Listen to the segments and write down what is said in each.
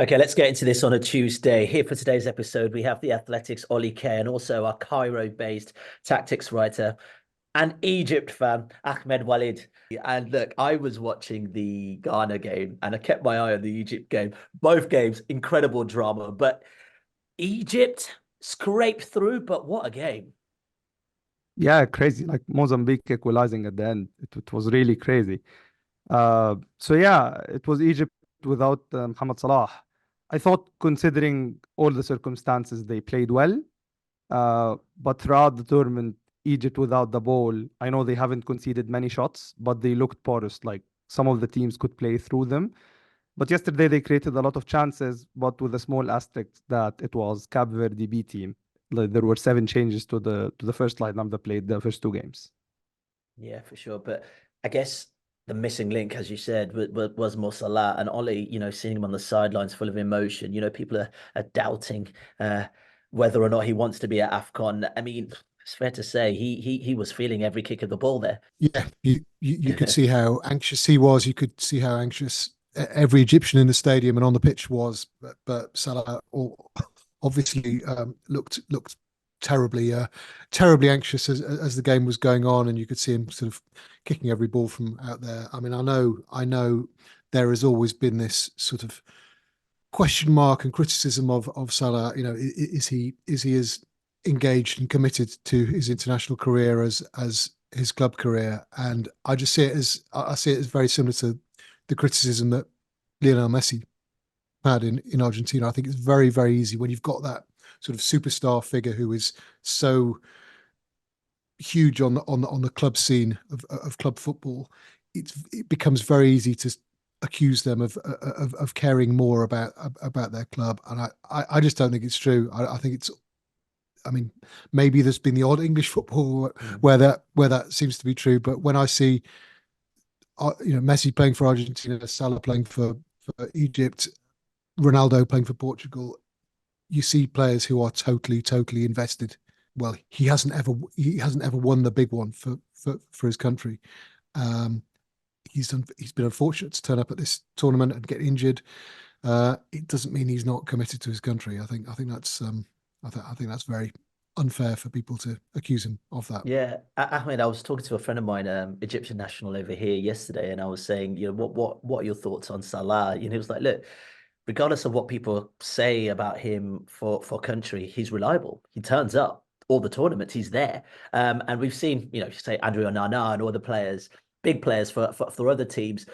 Okay, let's get into this on a Tuesday. Here for today's episode, we have the Athletics Ollie K and also our Cairo-based tactics writer and Egypt fan, Ahmed Walid. And look, I was watching the Ghana game and I kept my eye on the Egypt game. Both games, incredible drama, but Egypt scraped through, but what a game. Yeah, crazy. Like Mozambique equalizing at the end. It was really crazy. So yeah, it was Egypt without Mohamed Salah. I thought, considering all the circumstances, they played well. But throughout the tournament, Egypt without the ball, I know they haven't conceded many shots, but they looked porous. Like some of the teams could play through them. But yesterday they created a lot of chances, but with a small asterisk that it was Cape Verde B team. Like there were seven changes to the first lineup that played the first two games. Yeah, for sure. But I guess the missing link, as you said, was Mo Salah and Ollie. Seeing him on the sidelines, full of emotion. People are doubting uh, whether or not he wants to be at AFCON. I mean, it's fair to say he was feeling every kick of the ball there. Yeah, you could see how anxious he was. You could see how anxious every Egyptian in the stadium and on the pitch was. But Salah obviously looked terribly anxious as the game was going on, and you could see him sort of kicking every ball from out there. I mean, I know there has always been this sort of question mark and criticism of Salah. Is he as engaged and committed to his international career as his club career? And I see it as very similar to the criticism that Lionel Messi had in Argentina. I think it's very easy when you've got that sort of superstar figure who is so huge on the club scene of club football. It becomes very easy to accuse them of caring more about their club, and I just don't think it's true. I think it's, I mean, maybe there's been the odd English football where that seems to be true, but when I see Messi playing for Argentina, Salah playing for Egypt, Ronaldo playing for Portugal, you see players who are totally invested. Well, he hasn't ever won the big one for his country. Um, he's been unfortunate to turn up at this tournament and get injured. It doesn't mean he's not committed to his country. I think that's very unfair for people to accuse him of that. Yeah, Ahmed, I was talking to a friend of mine, Egyptian national over here yesterday, and I was saying, what are your thoughts on Salah? He was like, look, regardless of what people say about him for country, he's reliable. He turns up all the tournaments, he's there. And we've seen, say Andrea Nana and other players, big players for other teams.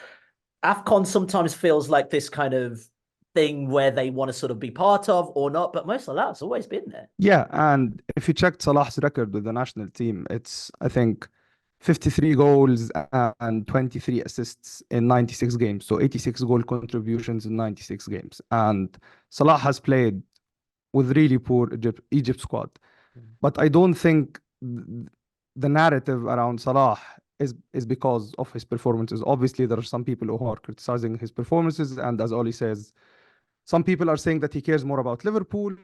AFCON sometimes feels like this kind of thing where they want to sort of be part of or not, but Mo Salah's always been there. Yeah, and if you checked Salah's record with the national team, it's, I think, 53 goals and 23 assists in 96 games. So 86 goal contributions in 96 games. And Salah has played with really poor Egypt squad. But I don't think the narrative around Salah is because of his performances. Obviously, there are some people who are criticizing his performances, and as Oli says, some people are saying that he cares more about Liverpool,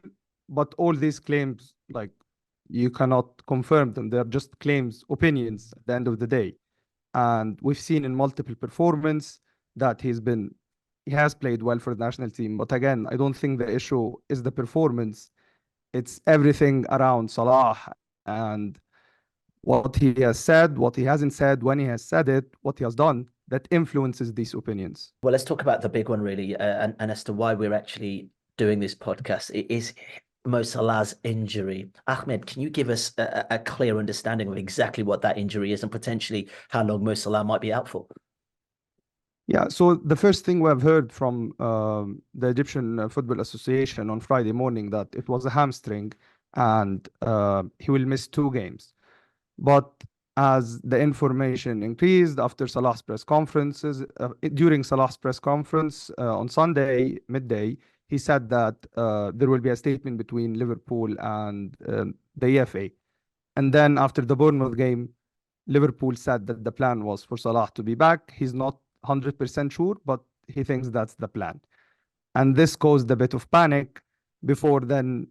but all these claims, like, you cannot confirm them. They're just claims, opinions at the end of the day. And we've seen in multiple performances that he has played well for the national team. But again, I don't think the issue is the performance. It's everything around Salah and what he has said, what he hasn't said, when he has said it, what he has done that influences these opinions. Well, let's talk about the big one, really, and as to why we're actually doing this podcast. It is Mo Salah's injury. Ahmed, can you give us a clear understanding of exactly what that injury is and potentially how long Mo Salah might be out for? Yeah, so the first thing we have heard from the Egyptian Football Association on Friday morning that it was a hamstring and he will miss two games. But as the information increased after Salah's press conferences, during Salah's press conference on Sunday midday, he said that there will be a statement between Liverpool and the EFA. And then after the Bournemouth game, Liverpool said that the plan was for Salah to be back. He's not 100% sure, but he thinks that's the plan. And this caused a bit of panic. Before then,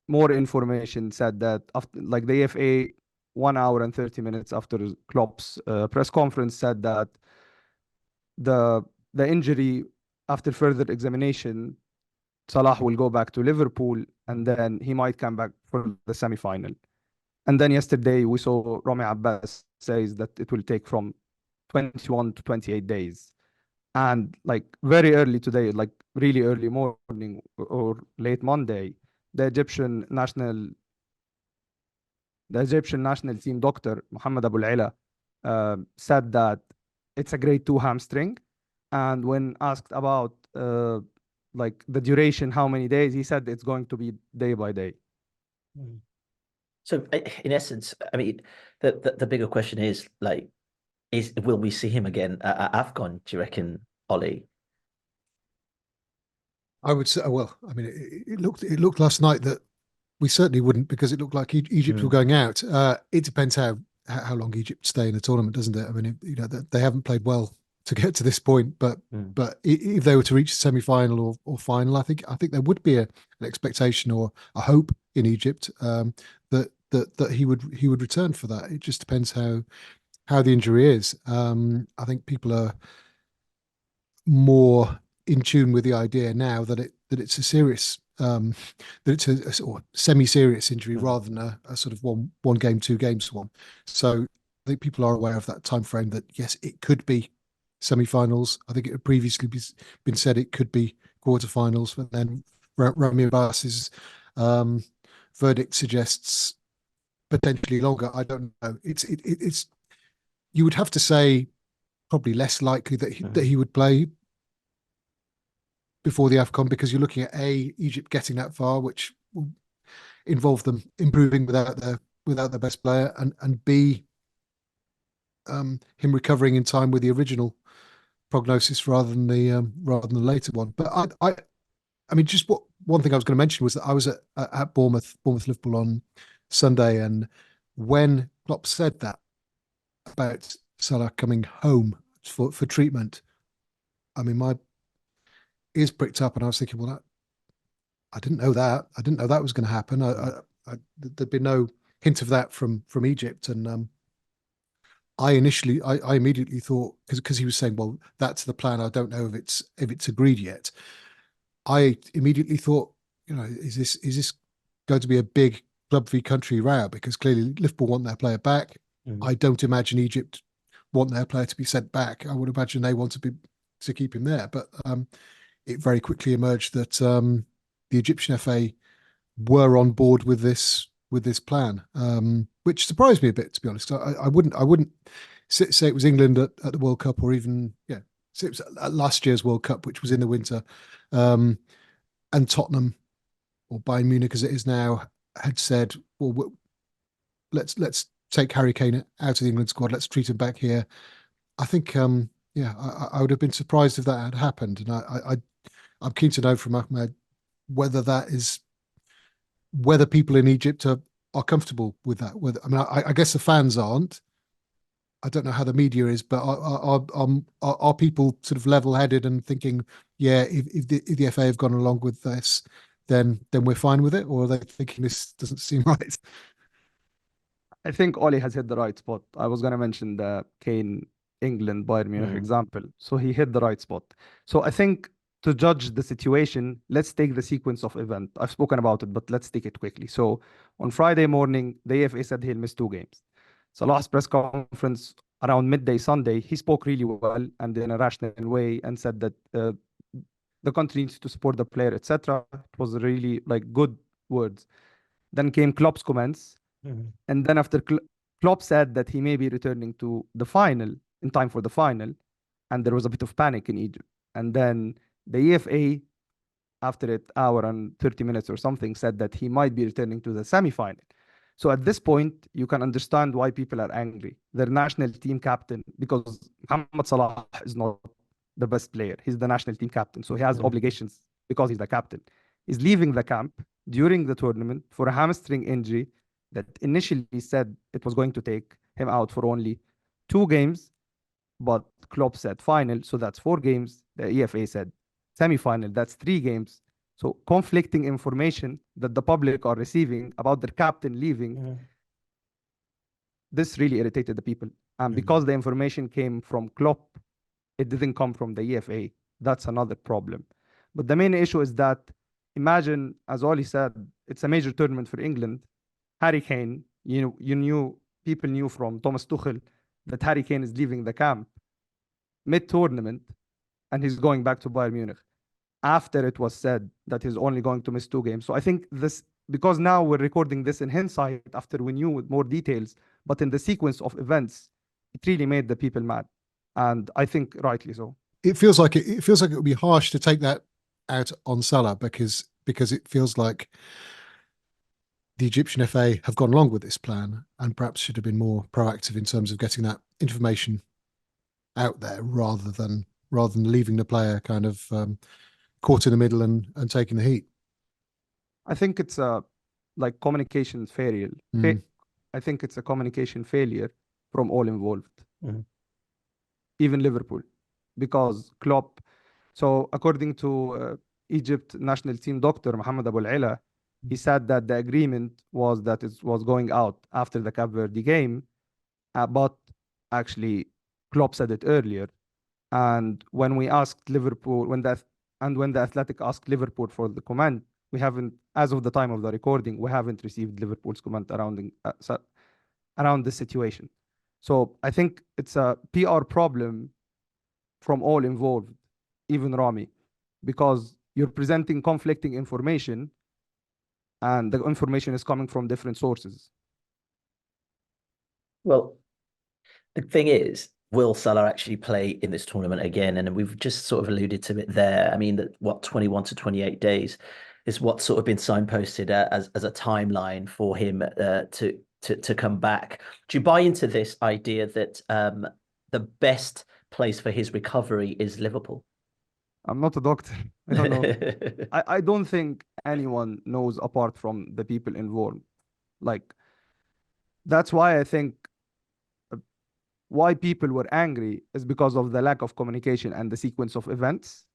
more information said that after, like, the EFA 1 hour and 30 minutes after Klopp's press conference said that the injury, after further examination, Salah will go back to Liverpool, and then he might come back for the semi-final. And then yesterday we saw Rami Abbas says that it will take from 21 to 28 days. And like very early today, like really early morning or late Monday, the Egyptian national team doctor, Mohammed Abu Al-Ila, said that it's a grade 2 hamstring. And when asked about like the duration, how many days, he said it's going to be day by day. So in essence, I mean, the bigger question is like, will we see him again at AFCON? Do you reckon, Ollie? I would say, well, I mean, it looked last night that we certainly wouldn't, because it looked like Egypt were going out. It depends how long Egypt stay in the tournament, doesn't it? I mean, you know, they haven't played well to get to this point, but if they were to reach the semi-final or final, I think there would be an expectation or a hope in Egypt that he would return for that. It just depends how the injury is. I think people are more in tune with the idea now that it's a serious that it's a sort of semi-serious injury rather than a sort of one game, 2 games one. So I think people are aware of that time frame, that yes, it could be semi-finals. I think it had previously been said it could be quarterfinals, but then Rami Abbas's verdict suggests potentially longer. I don't know. It's you would have to say probably less likely that he would play before the AFCON, because you're looking at Egypt getting that far, which will involve them improving without their best player, and B, him recovering in time with the original prognosis rather than the later one. But I mean, just one thing I was going to mention was that I was at Bournemouth Liverpool on Sunday, and when Klopp said that about Salah coming home for treatment, I mean, my ears pricked up, and I was thinking, well, I didn't know that. I didn't know that was going to happen. There'd been no hint of that from Egypt, and I immediately thought, because he was saying, well, that's the plan. I don't know if it's agreed yet. I immediately thought, you know, is this going to be a big club v country row? Because clearly Liverpool want their player back. I don't imagine Egypt want their player to be sent back. I would imagine they want to keep him there. But it very quickly emerged that the Egyptian FA were on board with this plan, which surprised me a bit, to be honest. I wouldn't say it was England at the World Cup, or even so it was at last year's World Cup, which was in the winter, and Tottenham, or Bayern Munich as it is now, had said, well, let's take Harry Kane out of the England squad. Let's treat him back here. I think, I would have been surprised if that had happened, and I'm keen to know from Ahmed whether people in Egypt are comfortable with that. I mean, I guess the fans aren't. I don't know how the media is, but are people sort of level-headed and thinking, yeah, if the FA have gone along with this, then we're fine with it, or are they thinking this doesn't seem right? I think Oli has hit the right spot. I was going to mention the Kane England Bayern Munich example. So he hit the right spot. So I think to judge the situation, let's take the sequence of event. I've spoken about it, but let's take it quickly. So on Friday morning, the AFA said he'll miss 2 games. Salah's press conference around midday Sunday, he spoke really well and in a rational way, and said that the country needs to support the player, etc. It was really like good words. Then came Klopp's comments. And then after Klopp said that he may be returning to the final in time for the final, and there was a bit of panic in Egypt. And then the EFA, after an hour and 30 minutes or something, said that he might be returning to the semi-final. So at this point, you can understand why people are angry. Their national team captain, because Mohamed Salah is not the best player. He's the national team captain. So he has obligations because he's the captain. He's leaving the camp during the tournament for a hamstring injury that initially said it was going to take him out for only 2 games, but Klopp said final, so that's 4 games. The EFA said semi-final, that's 3 games. So conflicting information that the public are receiving about their captain leaving, this really irritated the people. And because the information came from Klopp, it didn't come from the EFA. That's another problem. But the main issue is that imagine, as Oli said, it's a major tournament for England. Harry Kane, people knew from Thomas Tuchel that Harry Kane is leaving the camp mid-tournament and he's going back to Bayern Munich. After it was said that he's only going to miss 2 games. So I think this, because now we're recording this in hindsight after we knew with more details, but in the sequence of events, it really made the people mad. And I think rightly so. It feels like it would be harsh to take that out on Salah because it feels like the Egyptian FA have gone along with this plan and perhaps should have been more proactive in terms of getting that information out there rather than leaving the player kind of caught in the middle and taking the heat. I think it's a communication failure. I think it's a communication failure from all involved, even Liverpool, because Klopp. So according to Egypt national team doctor Mohamed Abou Al-Ila, he said that the agreement was that it was going out after the Cape Verde game, but actually Klopp said it earlier. And when we asked Liverpool, when the Athletic asked Liverpool for the comment, we haven't, as of the time of the recording, we haven't received Liverpool's comment around the situation. So I think it's a PR problem from all involved, even Rami, because you're presenting conflicting information and the information is coming from different sources. Well, the thing is, will Salah actually play in this tournament again? And we've just sort of alluded to it there. I mean, that 21 to 28 days is what's sort of been signposted as a timeline for him to come back. Do you buy into this idea that the best place for his recovery is Liverpool? I'm not a doctor. I don't know. I don't think anyone knows apart from the people involved. That's why I think why people were angry is because of the lack of communication and the sequence of events.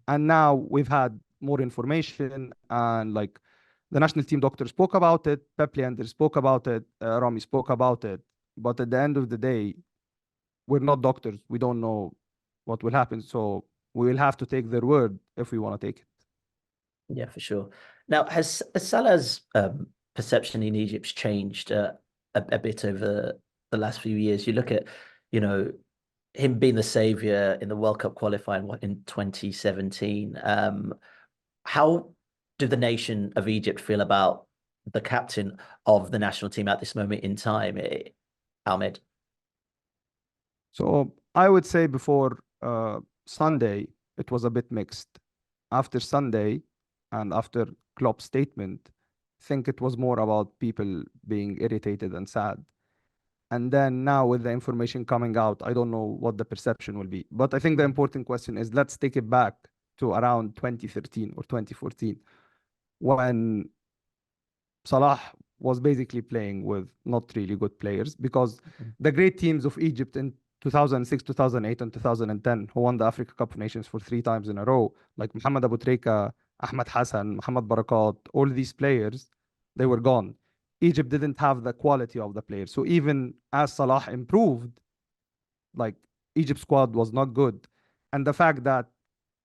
And now we've had more information, and the national team doctor spoke about it, Pep Leander spoke about it, Rami spoke about it. But at the end of the day, we're not doctors. We don't know what will happen. So we will have to take their word if we want to take it. Yeah, for sure. Now, has Salah's perception in Egypt's changed a bit over the last few years? You look at, him being the savior in the World Cup qualifying in 2017. How do the nation of Egypt feel about the captain of the national team at this moment in time, Ahmed? So I would say before Sunday, it was a bit mixed. After Sunday and after Klopp's statement, I think it was more about people being irritated and sad. And then now with the information coming out, I don't know what the perception will be. But I think the important question is, let's take it back to around 2013 or 2014, when Salah was basically playing with not really good players, because the great teams of Egypt in 2006, 2008, and 2010, who won the Africa Cup of Nations for 3 times in a row, like Mohamed Abu Trika, Ahmed Hassan, Mohamed Barakat, all these players, they were gone. Egypt didn't have the quality of the players. So even as Salah improved, Egypt's squad was not good. And the fact that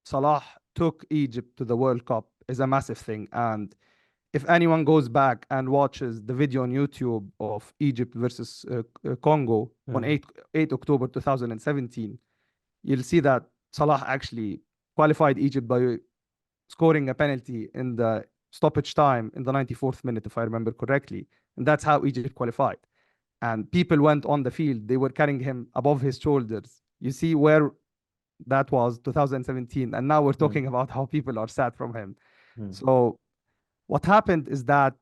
Salah took Egypt to the World Cup is a massive thing. And if anyone goes back and watches the video on YouTube of Egypt versus Congo on 8 October 2017, you'll see that Salah actually qualified Egypt by scoring a penalty in the stoppage time in the 94th minute, if I remember correctly. And that's how Egypt qualified. And people went on the field. They were carrying him above his shoulders. You see where that was 2017. And now we're talking about how people are sad from him. So what happened is that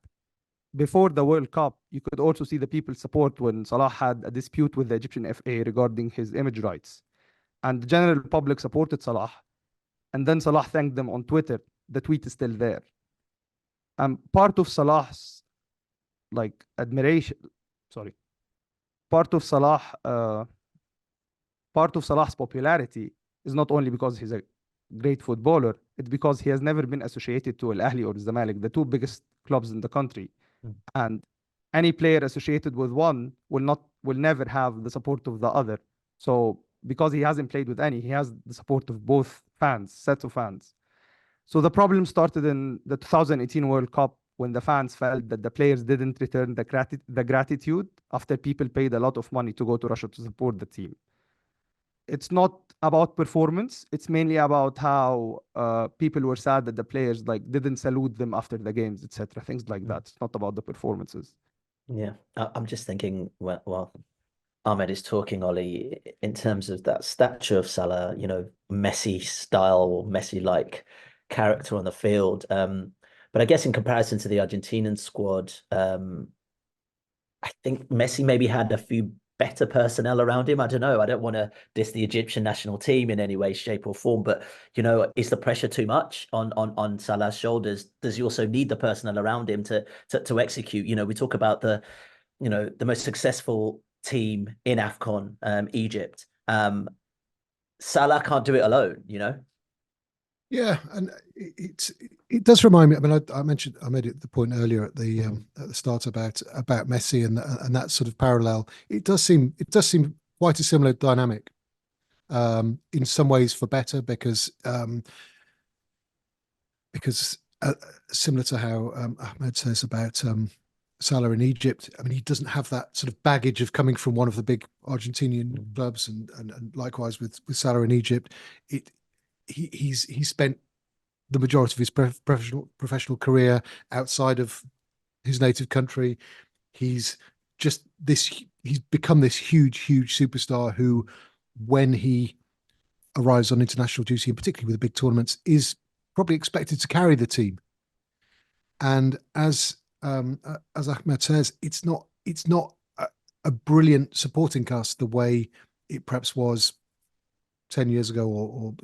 before the World Cup, you could also see the people support when Salah had a dispute with the Egyptian FA regarding his image rights. And the general public supported Salah. And then Salah thanked them on Twitter. The tweet is still there. Part of Salah's admiration, part of Salah's popularity is not only because he's a great footballer, it's because he has never been associated to Al Ahly or Zamalek, the 2 biggest clubs in the country. And any player associated with one will never have the support of the other. So because he hasn't played with any, he has the support of both sets of fans. So the problem started in the 2018 World Cup when the fans felt that the players didn't return the gratitude after people paid a lot of money to go to Russia to support the team. It's not about performance. It's mainly about how people were sad that the players like didn't salute them after the games, etc. Things like that. It's not about the performances. Yeah, I'm just thinking, well, Ahmed is talking, Ollie, in terms of that stature of Salah, Messi style, Messi-like character on the field. But I guess in comparison to the Argentinian squad, I think Messi maybe had a few better personnel around him. I don't know. I don't want to diss the Egyptian national team in any way, shape, or form, but is the pressure too much on Salah's shoulders? Does he also need the personnel around him to execute? We talk about the most successful team in AFCON, Egypt. Salah can't do it alone, Yeah, and it does remind me. I mean, I made it the point earlier at the start about Messi and that sort of parallel. It does seem quite a similar dynamic, in some ways for better because similar to how Ahmed says about Salah in Egypt. I mean, he doesn't have that sort of baggage of coming from one of the big Argentinian clubs, and likewise with Salah in Egypt. He's spent the majority of his professional career outside of his native country. He's become this huge superstar who, when he arrives on international duty, and particularly with the big tournaments, is probably expected to carry the team. And as Ahmed says, it's not a brilliant supporting cast the way it perhaps was 10 years ago or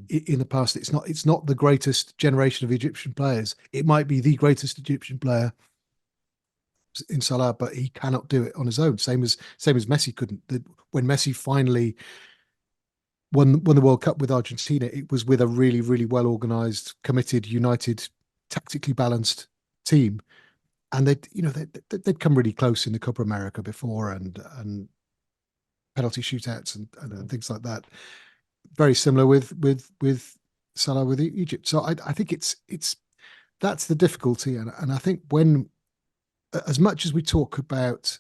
in the past. It's not the greatest generation of Egyptian players. It might be the greatest Egyptian player in Salah, but he cannot do it on his own. Same as Messi couldn't. When Messi finally won the World Cup with Argentina, it was with a really, really well organized, committed, united, tactically balanced team. And they'd come really close in the Copa America before, and penalty shootouts and things like that. Very similar with Salah with Egypt. So I think that's the difficulty, and I think when, as much as we talk about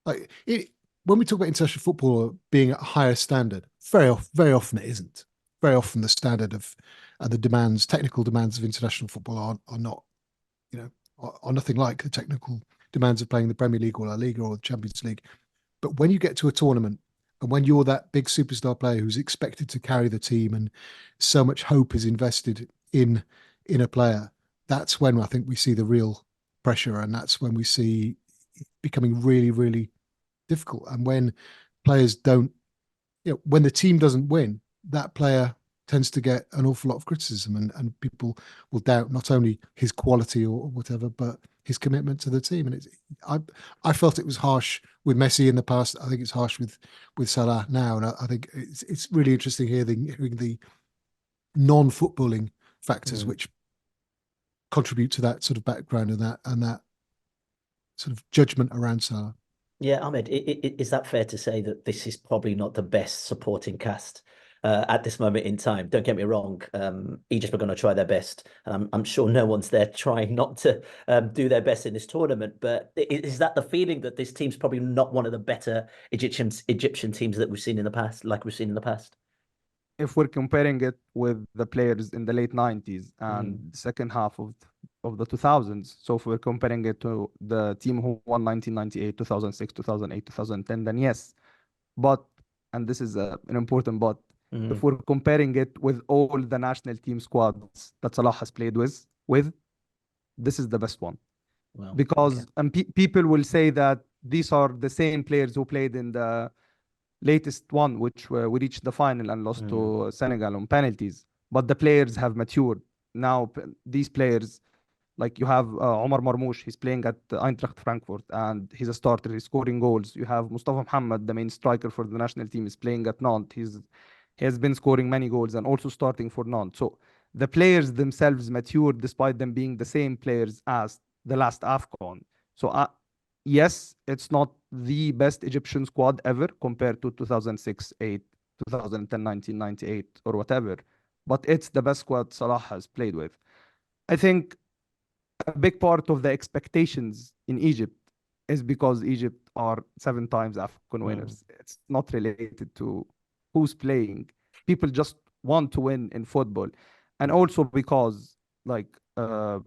when we talk about international football being at a higher standard, very often it isn't. Very often the standard of the technical demands of international football are not, are nothing like the technical demands of playing the Premier League or La Liga or the Champions League. But when you get to a tournament, and when you're that big superstar player who's expected to carry the team, and so much hope is invested in a player, that's when I think we see the real pressure, and that's when we see it becoming really, really difficult. And when players don't, when the team doesn't win, that player tends to get an awful lot of criticism, and people will doubt not only his quality or whatever, but his commitment to the team. And I felt it was harsh with Messi in the past. I think it's harsh with Salah now, and I think it's really interesting hearing the non-footballing factors which contribute to that sort of background and that sort of judgment around Salah. Yeah, Ahmed, is that fair to say that this is probably not the best supporting cast at this moment in time? Don't get me wrong. Egypt are going to try their best. I'm sure no one's there trying not to do their best in this tournament. But is that the feeling that this team's probably not one of the better Egyptian teams that we've seen in the past, like we've seen in the past? If we're comparing it with the players in the late 90s and second half of the 2000s, so if we're comparing it to the team who won 1998, 2006, 2008, 2010, then yes. But, and this is an important but, if we're comparing it with all the national team squads that Salah has played with, this is the best one. Wow. Because people will say that these are the same players who played in the latest one, which we reached the final and lost to Senegal on penalties. But the players have matured. Now, these players, like you have Omar Marmoush, he's playing at Eintracht Frankfurt and he's a starter, he's scoring goals. You have Mustafa Mohammed, the main striker for the national team, is playing at Nantes. He has been scoring many goals and also starting for Nantes. So the players themselves matured despite them being the same players as the last AFCON. So yes, it's not the best Egyptian squad ever compared to 2006, 8, 2010, 1998 or whatever. but it's the best squad Salah has played with. I think a big part of the expectations in Egypt is because Egypt are 7 times AFCON Mm. winners. It's not related to who's playing. People just want to win in football. And also because like Al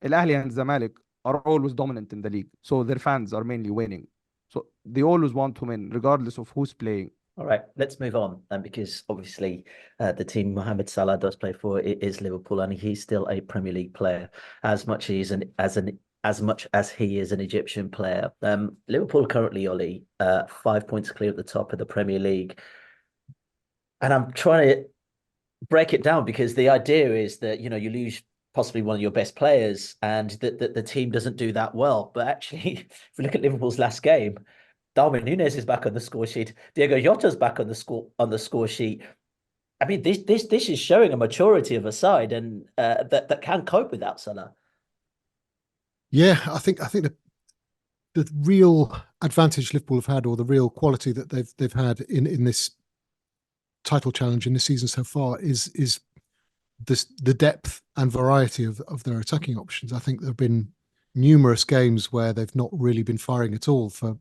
Ahly and Zamalek are always dominant in the league. So their fans are mainly winning. So they always want to win, regardless of who's playing. All right, let's move on. Because obviously the team Mohamed Salah does play for is Liverpool, and he's still a Premier League player as much as much as he is an Egyptian player. Liverpool currently, Ollie, 5 points clear at the top of the Premier League. And I'm trying to break it down because the idea is that, you lose possibly one of your best players and that the team doesn't do that well. But actually, if we look at Liverpool's last game, Darwin Núñez is back on the score sheet. Diego Jota's back on the score sheet. I mean, this is showing a maturity of a side and that can cope without Salah. Yeah, I think the real advantage Liverpool have had, or the real quality that they've had in this title challenge in this season so far, is the depth and variety of their attacking options. I think there have been numerous games where they've not really been firing at all for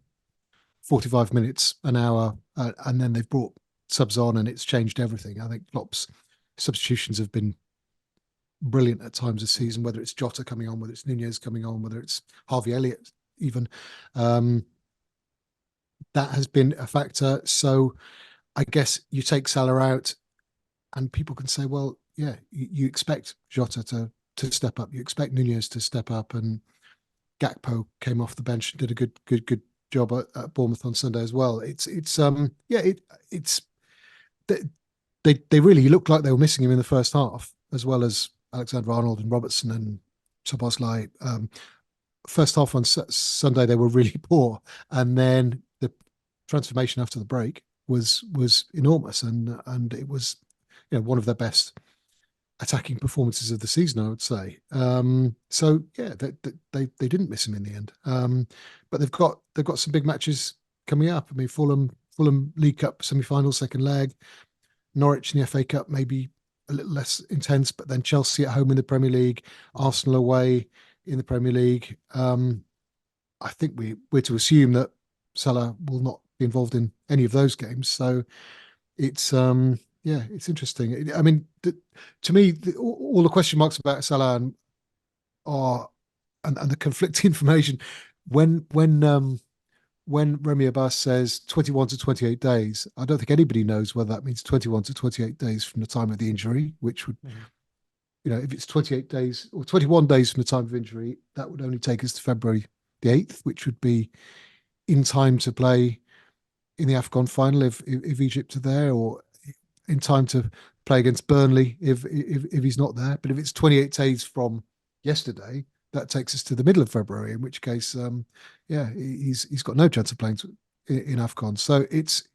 45 minutes, an hour, and then they've brought subs on and it's changed everything. I think Klopp's substitutions have been brilliant at times this season, whether it's Jota coming on, whether it's Nunez coming on, whether it's Harvey Elliott even. That has been a factor. So I guess you take Salah out and people can say, well, yeah, you expect Jota to step up. You expect Nunez to step up, and Gakpo came off the bench and did a good job at Bournemouth on Sunday as well. It's they really looked like they were missing him in the first half, as well as Alexander-Arnold and Robertson and Szoboszlai. First half on Sunday they were really poor, and then the transformation after the break was enormous, and it was one of their best attacking performances of the season, I would say. So yeah, they didn't miss him in the end. But they've got some big matches coming up. I mean, Fulham League Cup semi-final, second leg. Norwich in the FA Cup, maybe a little less intense, but then Chelsea at home in the Premier League, Arsenal away in the Premier League. I think we're to assume that Salah will not be involved in any of those games. So it's it's interesting. I mean, to me, all the question marks about Salah and the conflicting information when Remy Abbas says 21 to 28 days, I don't think anybody knows whether that means 21 to 28 days from the time of the injury, which would, if it's 28 days or 21 days from the time of injury, that would only take us to February the 8th, which would be in time to play in the AFCON final if Egypt are there, or in time to play against Burnley if he's not there. But if it's 28 days from yesterday, that takes us to the middle of February, in which case, he's got no chance of playing in AFCON. So it's,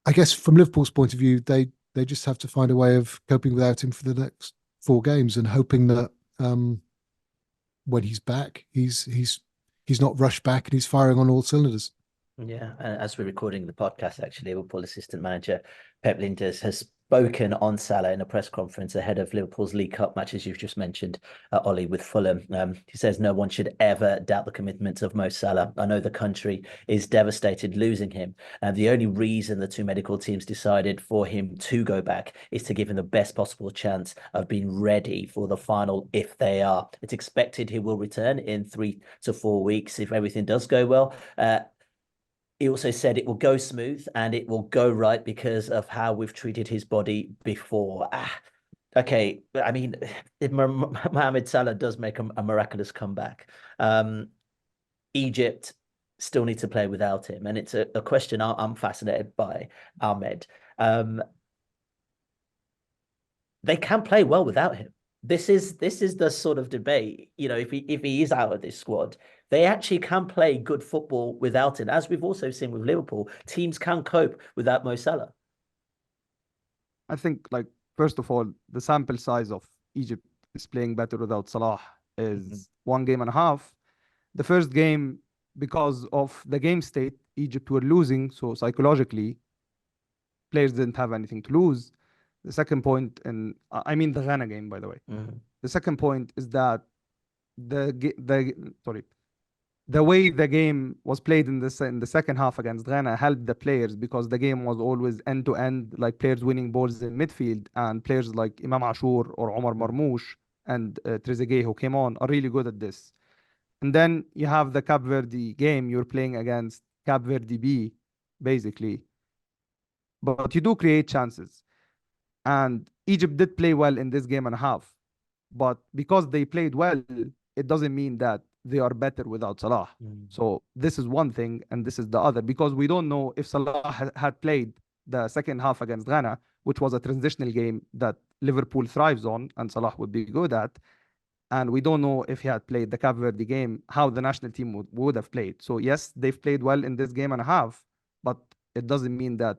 I guess, from Liverpool's point of view, they just have to find a way of coping without him for the next 4 games, and hoping that when he's back, he's not rushed back and he's firing on all cylinders. Yeah, and as we're recording the podcast, actually, Liverpool assistant manager Pep Lijnders has spoken on Salah in a press conference ahead of Liverpool's League Cup match, as you've just mentioned, Ollie, with Fulham. He says no one should ever doubt the commitment of Mo Salah. I know the country is devastated losing him, and the only reason the 2 medical teams decided for him to go back is to give him the best possible chance of being ready for the final if they are. It's expected he will return in 3 to 4 weeks if everything does go well. He also said it will go smooth and it will go right because of how we've treated his body before. Okay, I mean, Mohamed Salah does make a miraculous comeback. Egypt still need to play without him, and it's a question I'm fascinated by, Ahmed. They can play well without him. This is the sort of debate, if he is out of this squad, they actually can play good football without him. As we've also seen with Liverpool, teams can cope without Mo Salah. I think, like, first of all, the sample size of Egypt is playing better without Salah is 1 game and a half. The first game, because of the game state, Egypt were losing, so psychologically Players didn't have anything to lose. The second point, and I mean the Ghana game, by the way. The second point is that the way the game was played in the second half against Ghana helped the players because the game was always end to end, like players winning balls in midfield, and players like Imam Ashur or Omar Marmoush and Trezeguet, who came on, are really good at this. And then you have the Cape Verde game, you're playing against Cape Verde B, basically. But you do create chances. And Egypt did play well in this game and a half. But because they played well, it doesn't mean that they are better without Salah. So this is one thing, and this is the other, because we don't know if Salah had played the second half against Ghana, which was a transitional game that Liverpool thrives on and Salah would be good at. And we don't know if he had played the Cape Verde game, how the national team would have played. So yes, they've played well in this game and a half, but it doesn't mean that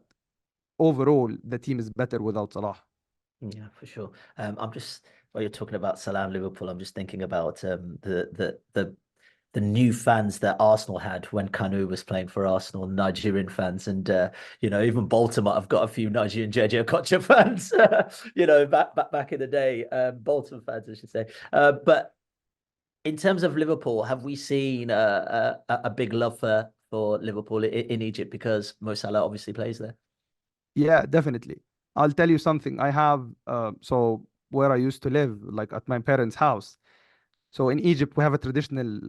overall the team is better without Salah. Yeah, for sure. I'm just while you're talking about Salah and Liverpool, I'm just thinking about the new fans that Arsenal had when Kanu was playing for Arsenal, Nigerian fans, and even Baltimore. I've got a few Nigerian JJ Okocha fans, back in the day, Baltimore fans, I should say. But in terms of Liverpool, have we seen a big love for Liverpool in Egypt because Mo Salah obviously plays there? Yeah, definitely. I'll tell you something. I have so where I used to live, like at my parents' house. So in Egypt, we have a traditional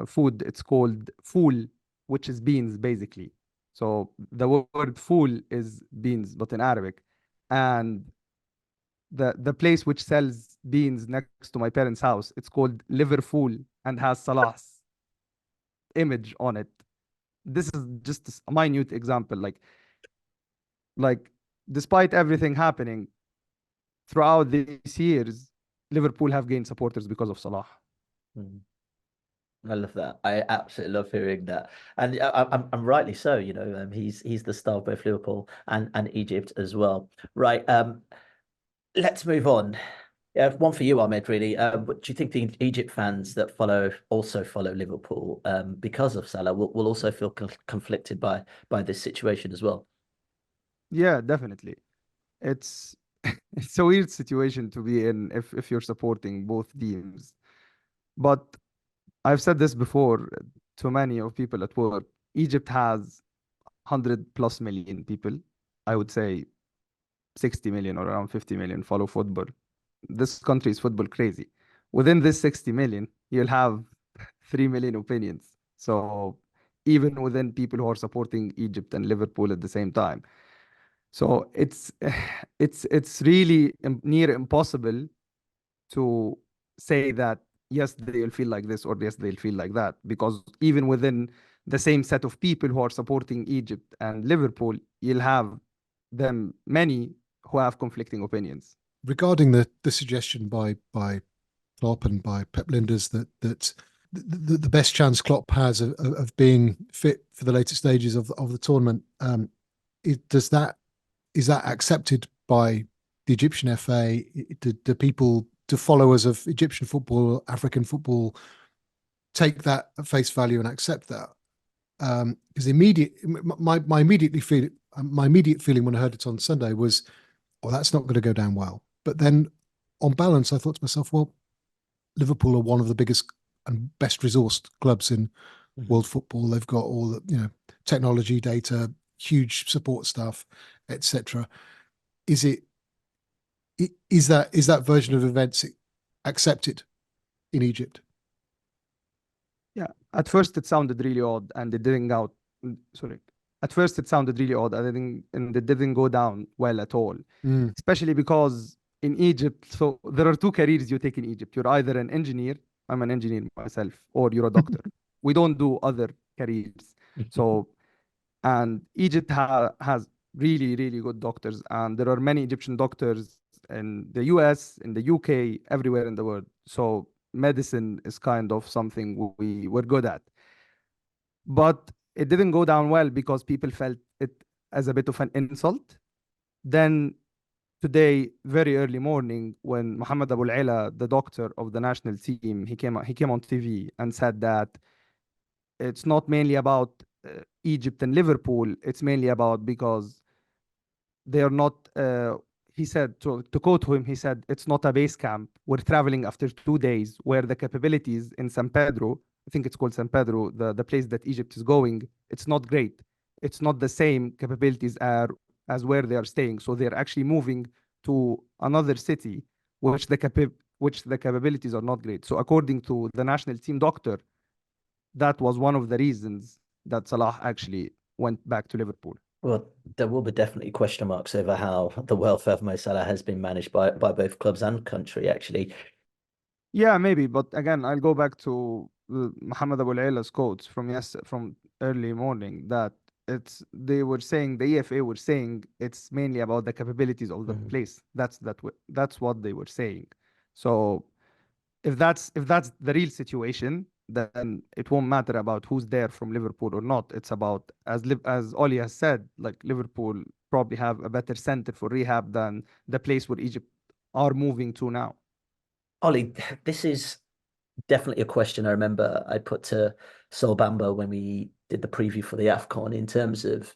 food. It's called fool, which is beans, basically. So the word fool is beans, but in Arabic. And the place which sells beans next to my parents' house, it's called Liverpool and has Salah's image on it. This is just a minute example. Like despite everything happening throughout these years, Liverpool have gained supporters because of Salah. I love that. I absolutely love hearing that, and I'm rightly so. He's the star of both Liverpool and Egypt as well. Right. Let's move on. Yeah, one for you, Ahmed. Really, do you think the Egypt fans that also follow Liverpool because of Salah will also feel conflicted by this situation as well? Yeah, definitely. It's it's a weird situation to be in if you're supporting both teams. But I've said this before to many of people at work. Egypt has 100+ million people. I would say 60 million or around 50 million follow football. This country is football crazy. Within this 60 million, you'll have 3 million opinions. So even within people who are supporting Egypt and Liverpool at the same time. So it's really near impossible to say that yes, they'll feel like this or yes, they'll feel like that, because even within the same set of people who are supporting Egypt and Liverpool, you'll have them many who have conflicting opinions. Regarding the suggestion by Klopp and by Pep Linders that the best chance Klopp has of being fit for the later stages of the tournament, is that accepted by the Egyptian FA? Do people, do followers of Egyptian football, African football, take that at face value and accept that? Because my immediate feeling when I heard it on Sunday was, well, that's not going to go down well. But then on balance, I thought to myself, well, Liverpool are one of the biggest and best resourced clubs in world football. They've got all the technology, data, huge support staff, etc. Is that version of events accepted in Egypt? Yeah, at first it sounded really odd, and it didn't go. Sorry, at first it sounded really odd, and it didn't go down well at all. Especially because in Egypt, so there are two careers you take in Egypt. You're either an engineer, I'm an engineer myself, or you're a doctor. We don't do other careers. So, and Egypt has really, really good doctors, and there are many Egyptian doctors in the US, in the UK, everywhere in the world. So medicine is kind of something we're good at. But it didn't go down well because people felt it as a bit of an insult. Then today, very early morning, when Mohamed Abou Ela, the doctor of the national team, he came on TV and said that it's not mainly about Egypt and Liverpool. It's mainly about because they are not. He said, to quote him, he said, "It's not a base camp. We're traveling after 2 days, where the capabilities in San Pedro, I think it's called San Pedro, the place that Egypt is going, it's not great. It's not the same capabilities as where they are staying. So they're actually moving to another city, which the capabilities are not great." So according to the national team doctor, that was one of the reasons that Salah actually went back to Liverpool. Well, there will be definitely question marks over how the welfare of Mo Salah has been managed by both clubs and country, actually. Yeah, maybe, but again, I'll go back to Mohammed Abu Layla's quotes from early morning, that they were saying, the EFA were saying, it's mainly about the capabilities of the place. That's what they were saying. So if that's the real situation, then it won't matter about who's there from Liverpool or not. It's about, as Oli has said, like, Liverpool probably have a better center for rehab than the place where Egypt are moving to now. Ollie, this is definitely a question I remember I put to Sol Bamba when we did the preview for the AFCON, in terms of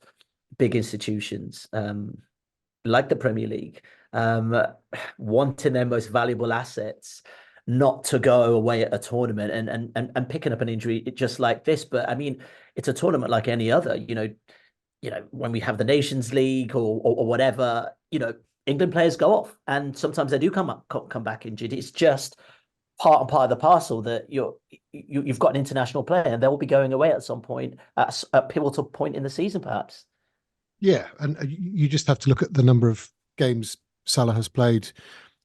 big institutions like the Premier League wanting their most valuable assets not to go away at a tournament and picking up an injury just like this. But I mean, it's a tournament like any other. When we have the Nations League or whatever, England players go off, and sometimes they do come back injured. It's just part and part of the parcel that you've got an international player, and they will be going away at some point, at a pivotal point in the season, perhaps. Yeah, and you just have to look at the number of games Salah has played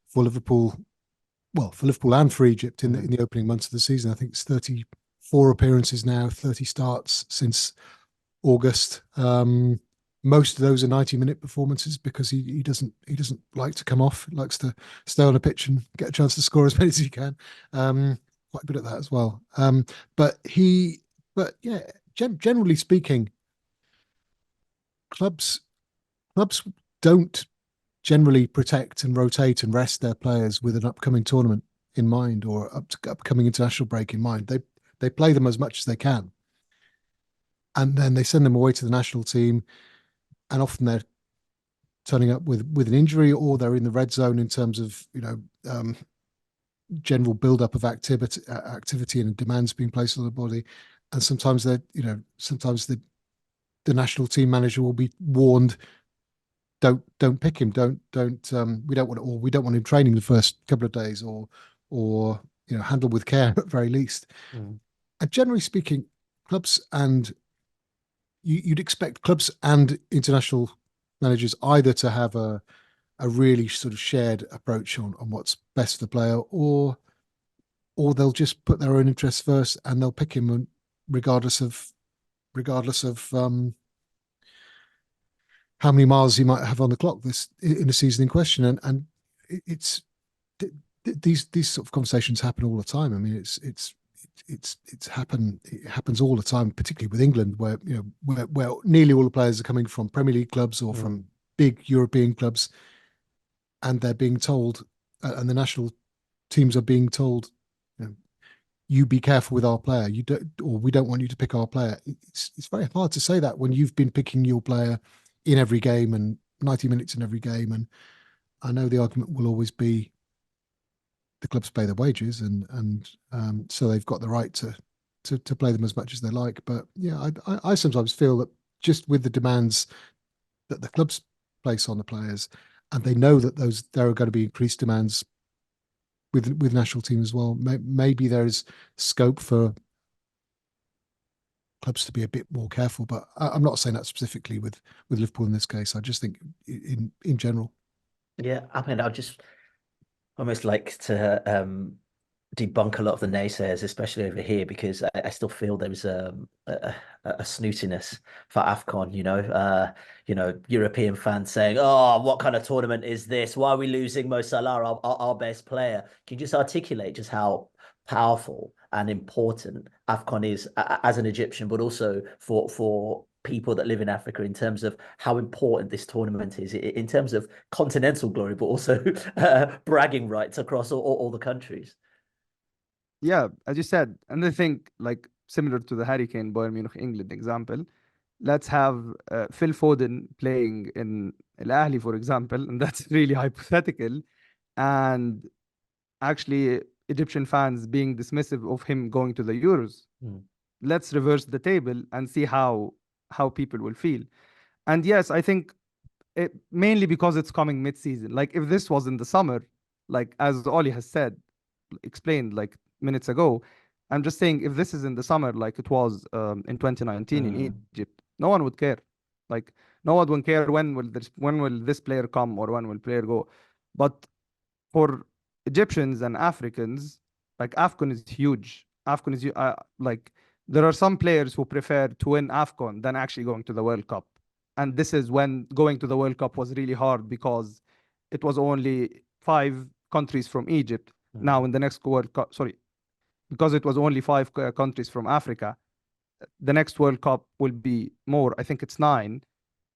for Liverpool. Well, for Liverpool and for Egypt in the opening months of the season. I think it's 34 appearances now, 30 starts since August. Most of those are 90-minute performances, because he doesn't like to come off. He likes to stay on the pitch and get a chance to score as many as he can. Quite good at that as well. But yeah, generally speaking, clubs don't generally protect and rotate and rest their players with an upcoming tournament in mind, or upcoming international break in mind. They play them as much as they can, and then they send them away to the national team, and often they're turning up with an injury, or they're in the red zone in terms of general build-up of activity and demands being placed on the body. And sometimes sometimes the national team manager will be warned, don't pick him, we don't want him training the first couple of days, or handle with care at very least. And generally speaking, clubs and you'd expect clubs and international managers either to have a really sort of shared approach on what's best for the player, or they'll just put their own interests first, and they'll pick him regardless of how many miles he might have on the clock in the season in question. And it's these sort of conversations happen all the time. I mean, it happens all the time, particularly with England, where where nearly all the players are coming from Premier League clubs or from big European clubs, and they're being told, and the national teams are being told, you be careful with our player. We don't want you to pick our player. It's very hard to say that when you've been picking your player in every game and 90 minutes in every game. And I know the argument will always be the clubs pay their wages, and so they've got the right to play them as much as they like. But yeah, I sometimes feel that just with the demands that the clubs place on the players, and they know that there are going to be increased demands with national team as well, maybe there's scope for clubs to be a bit more careful. But I'm not saying that specifically with Liverpool in this case. I just think in general. Yeah, I mean, I'd just almost like to debunk a lot of the naysayers, especially over here, because I still feel there's a snootiness for AFCON. European fans saying, "Oh, what kind of tournament is this? Why are we losing Mo Salah, our best player?" Can you just articulate just how powerful and important AFCON is as an Egyptian, but also for people that live in Africa, in terms of how important this tournament is in terms of continental glory, but also bragging rights across all the countries? Yeah, as you said, and I think, like, similar to the Hurricane Bayern Munich England example, let's have Phil Foden playing in Al Ahly, for example, and that's really hypothetical, and actually Egyptian fans being dismissive of him going to the Euros. Let's reverse the table and see how people will feel. And yes, I think mainly because it's coming mid-season. Like if this was in the summer, like as Oli has said, explained like minutes ago, I'm just saying if this is in the summer, like it was in 2019 in Egypt, no one would care. Like no one would care when will this player come or when will player go. But for Egyptians and Africans, like AFCON is huge. AFCON is like there are some players who prefer to win AFCON than actually going to the World Cup. And this is when going to the World Cup was really hard because it was only 5 countries from Egypt. Now in the next World Cup, because it was only 5 countries from Africa, the next World Cup will be more. I think it's 9.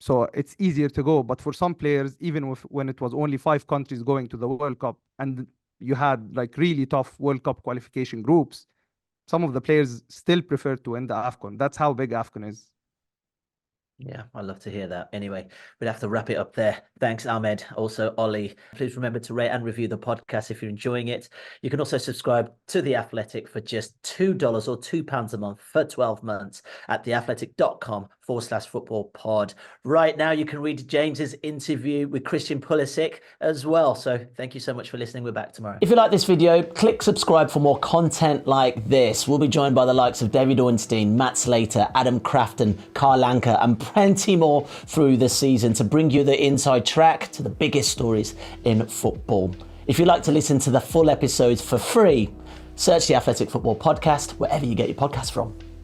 So it's easier to go. But for some players, even when it was only 5 countries going to the World Cup and you had like really tough World Cup qualification groups, some of the players still prefer to win the AFCON. That's how big AFCON is. Yeah, I love to hear that. Anyway, we'd have to wrap it up there. Thanks, Ahmed. Also, Ollie. Please remember to rate and review the podcast if you're enjoying it. You can also subscribe to The Athletic for just $2 or £2 a month for 12 months at theathletic.com/football pod. Right now, you can read James's interview with Christian Pulisic as well. So thank you so much for listening. We're back tomorrow. If you like this video, click subscribe for more content like this. We'll be joined by the likes of David Ornstein, Matt Slater, Adam Crafton, Carl Anker, and plenty more through the season to bring you the inside track to the biggest stories in football. If you'd like to listen to the full episodes for free, search the Athletic Football Podcast wherever you get your podcasts from.